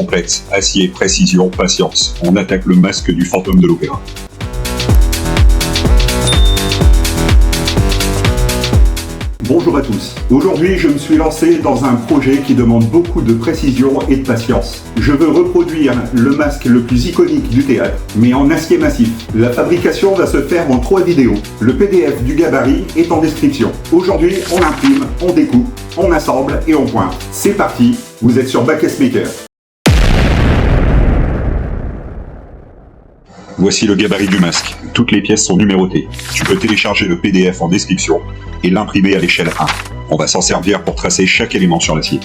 complexe. Acier, précision, patience. On attaque le masque du fantôme de l'opéra. Bonjour à tous. Aujourd'hui, je me suis lancé dans un projet qui demande beaucoup de précision et de patience. Je veux reproduire le masque le plus iconique du théâtre, mais en acier massif. La fabrication va se faire en 3 vidéos. Le PDF du gabarit est en description. Aujourd'hui, on imprime, on découpe, on assemble et on pointe. C'est parti, vous êtes sur Backes Maker. Voici le gabarit du masque. Toutes les pièces sont numérotées. Tu peux télécharger le PDF en description et l'imprimer à l'échelle 1. On va s'en servir pour tracer chaque élément sur l'acier.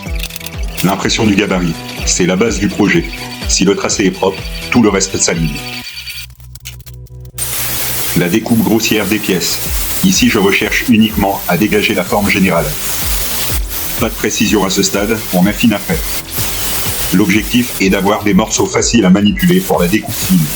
L'impression du gabarit, c'est la base du projet. Si le tracé est propre, tout le reste s'aligne. La découpe grossière des pièces. Ici, je recherche uniquement à dégager la forme générale. Pas de précision à ce stade, on affine après. L'objectif est d'avoir des morceaux faciles à manipuler pour la découpe fine.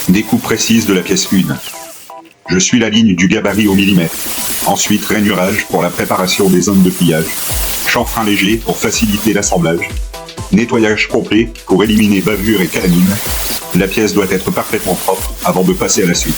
Découpe précise de la pièce 1. Je suis la ligne du gabarit au millimètre. Ensuite, rainurage pour la préparation des zones de pliage. Chanfrein léger pour faciliter l'assemblage. Nettoyage complet pour éliminer bavure et calamine. La pièce doit être parfaitement propre avant de passer à la suite.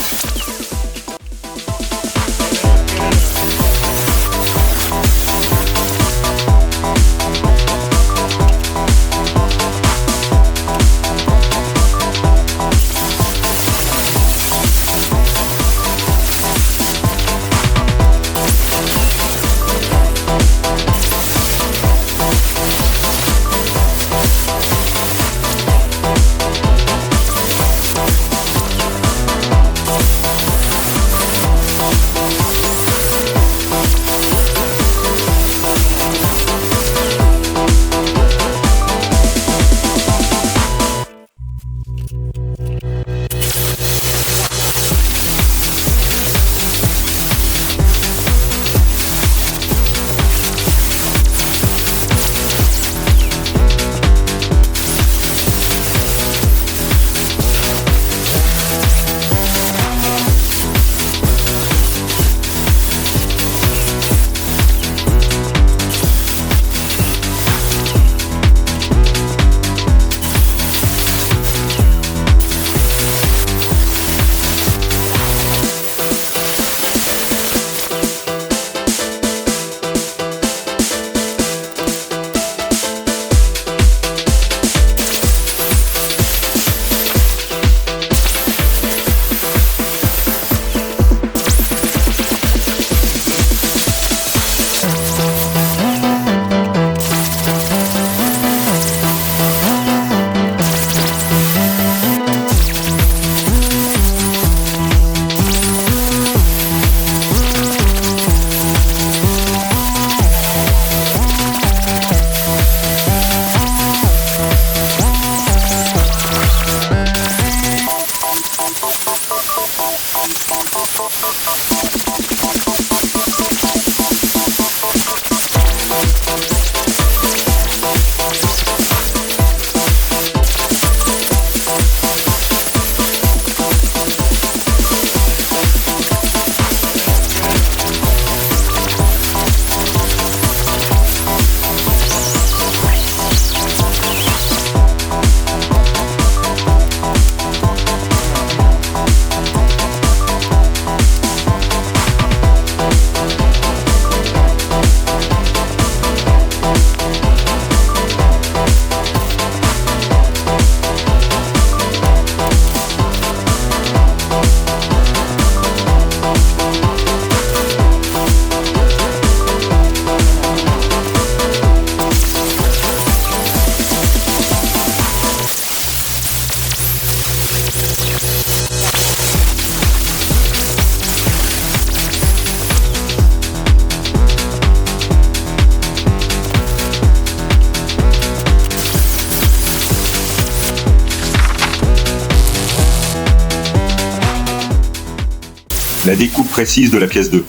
La découpe précise de la pièce 2.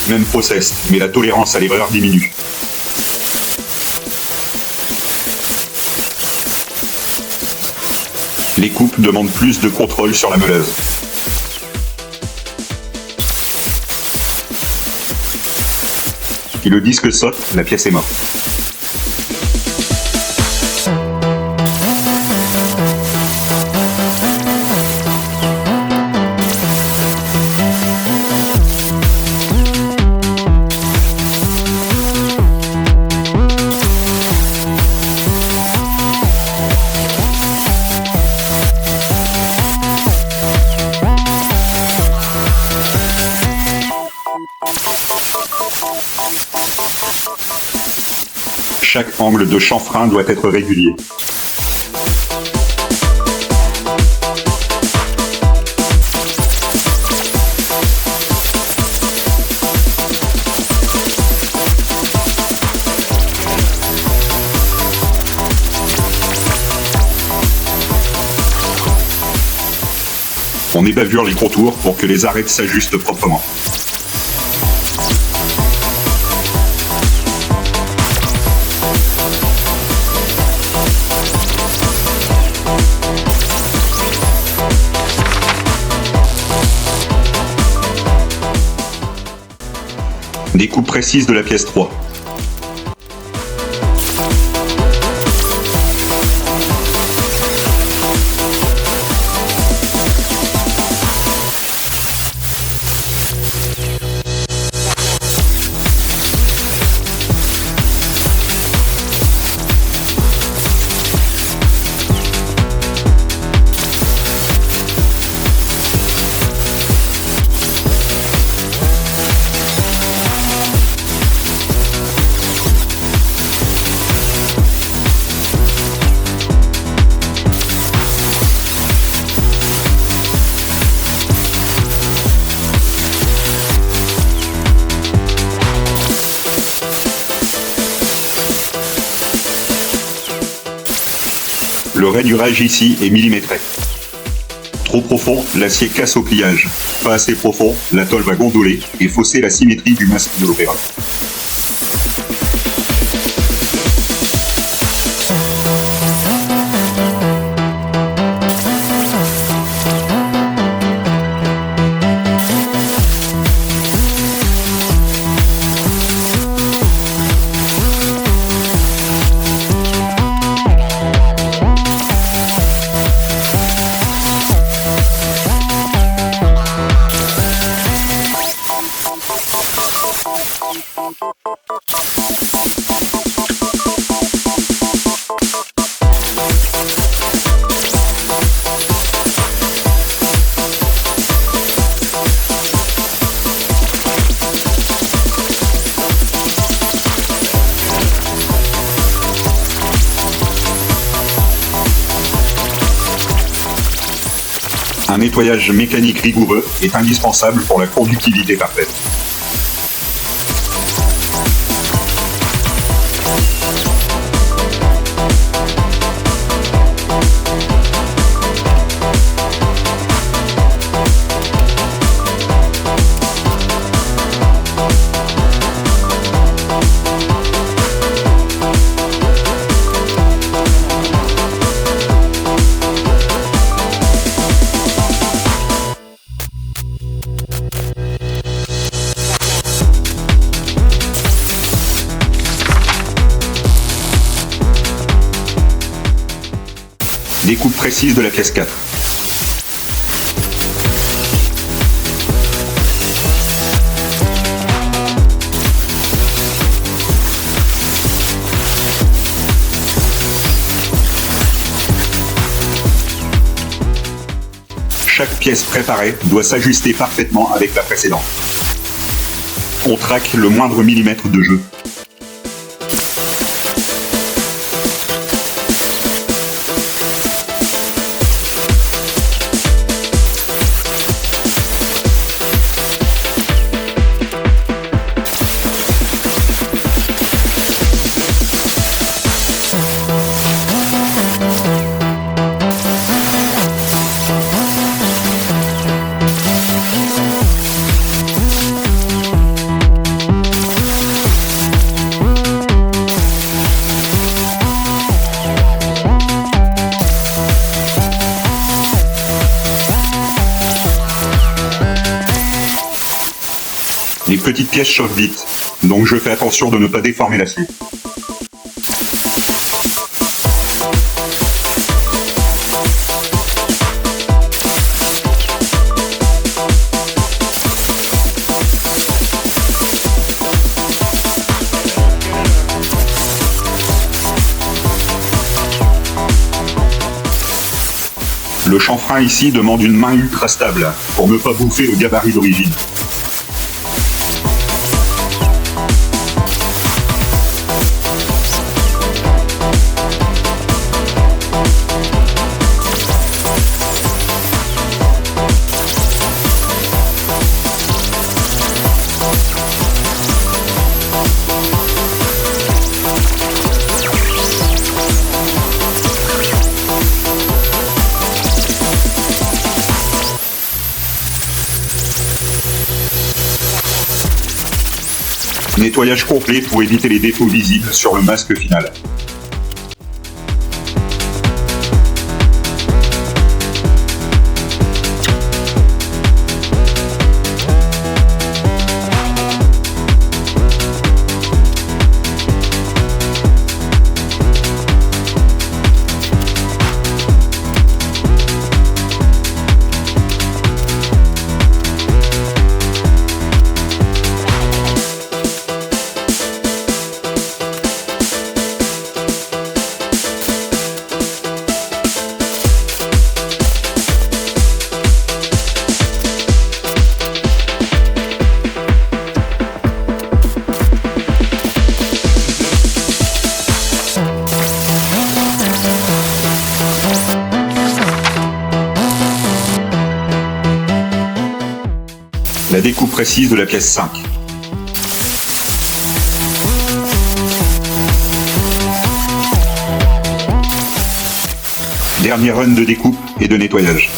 Même process, mais la tolérance à l'erreur diminue. Les coupes demandent plus de contrôle sur la meuleuse. Si le disque saute, la pièce est morte. Chaque angle de chanfrein doit être régulier. On ébavure les contours pour que les arêtes s'ajustent proprement. Découpe précise de la pièce 3. Le rainurage ici est millimétré. Trop profond, l'acier casse au pliage. Pas assez profond, la tôle va gondoler et fausser la symétrie du masque de l'opéra. Un nettoyage mécanique rigoureux est indispensable pour la conductivité parfaite. Découpe précise de la pièce 4. Chaque pièce préparée doit s'ajuster parfaitement avec la précédente. On traque le moindre millimètre de jeu. petite pièce chauffe vite, donc je fais attention de ne pas déformer l'acier. Le chanfrein ici demande une main ultra stable pour ne pas bouffer le gabarit d'origine. Nettoyage complet pour éviter les défauts visibles sur le masque final. La découpe précise de la pièce 5. Dernier run de découpe et de nettoyage.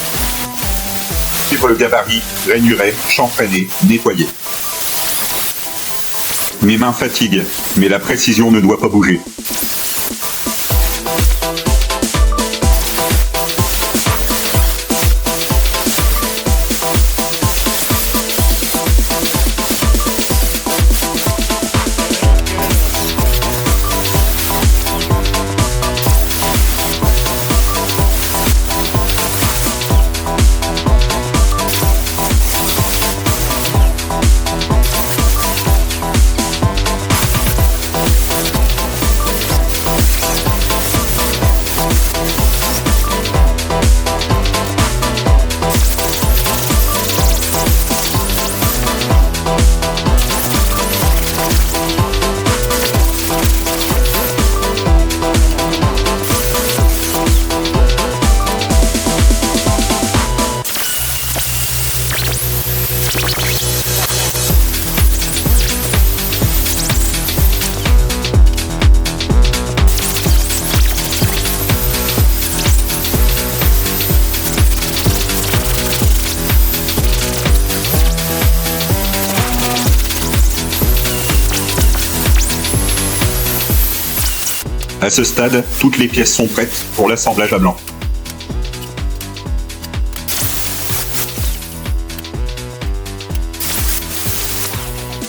Suivre le gabarit, rainuré, chanfreiné, nettoyer. Mes mains fatiguent, mais la précision ne doit pas bouger. À ce stade, toutes les pièces sont prêtes pour l'assemblage à blanc.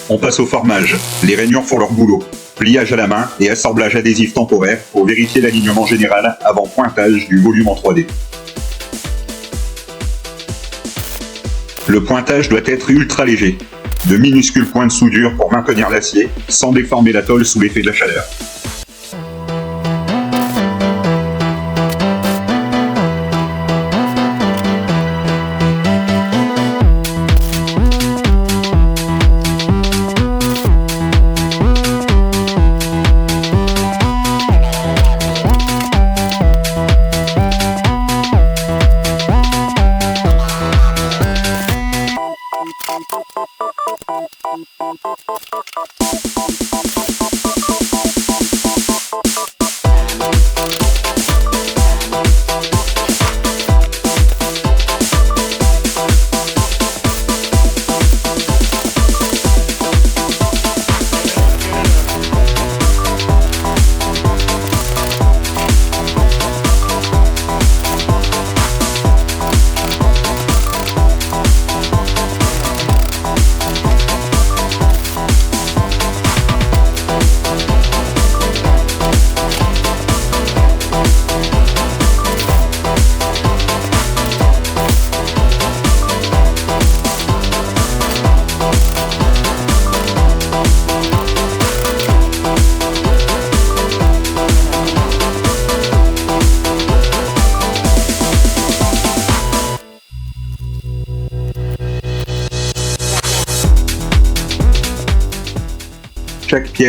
On passe au formage. Les rainures font leur boulot. Pliage à la main et assemblage adhésif temporaire pour vérifier l'alignement général avant pointage du volume en 3D. Le pointage doit être ultra léger. De minuscules points de soudure pour maintenir l'acier, sans déformer la tôle sous l'effet de la chaleur.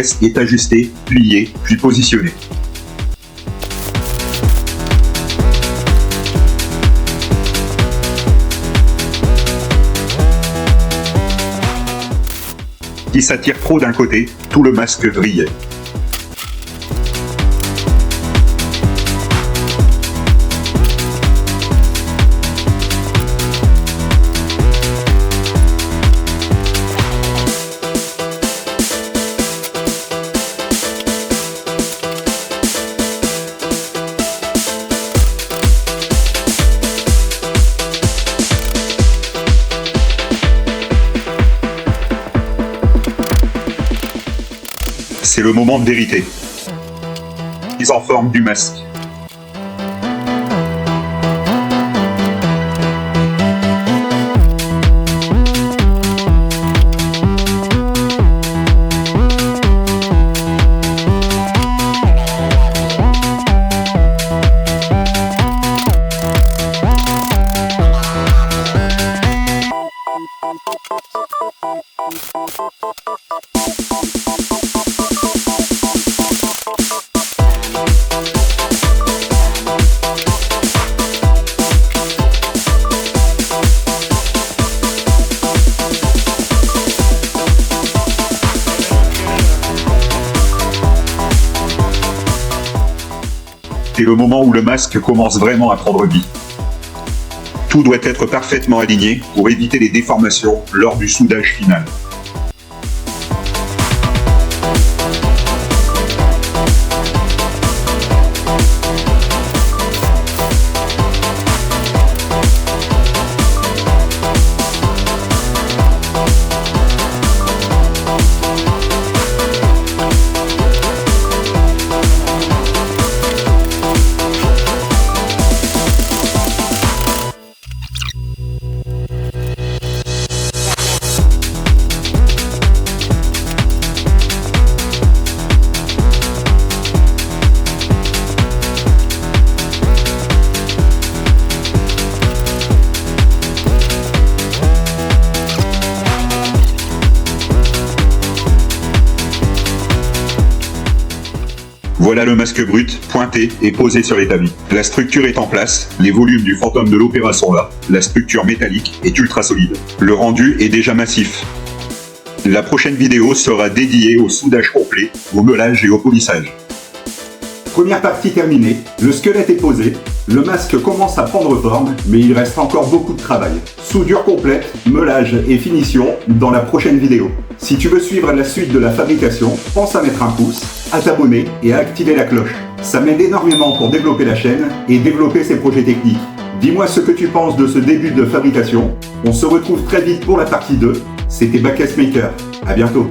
pièce est ajustée, pliée, puis positionnée. Si ça tire trop d'un côté, tout le masque vrille. C'est le moment de vérité. Mise en forme du masque. C'est le moment où le masque commence vraiment à prendre vie. Tout doit être parfaitement aligné pour éviter les déformations lors du soudage final. Voilà le masque brut, pointé et posé sur l'établi. La structure est en place, les volumes du fantôme de l'opéra sont là, la structure métallique est ultra solide. Le rendu est déjà massif. La prochaine vidéo sera dédiée au soudage complet, au meulage et au polissage. Première partie terminée, le squelette est posé, le masque commence à prendre forme, mais il reste encore beaucoup de travail. Soudure complète, meulage et finition dans la prochaine vidéo. Si tu veux suivre la suite de la fabrication, pense à mettre un pouce, à t'abonner et à activer la cloche. Ça m'aide énormément pour développer la chaîne et développer ses projets techniques. Dis-moi ce que tu penses de ce début de fabrication. On se retrouve très vite pour la partie 2. C'était Bacchus Maker. À bientôt.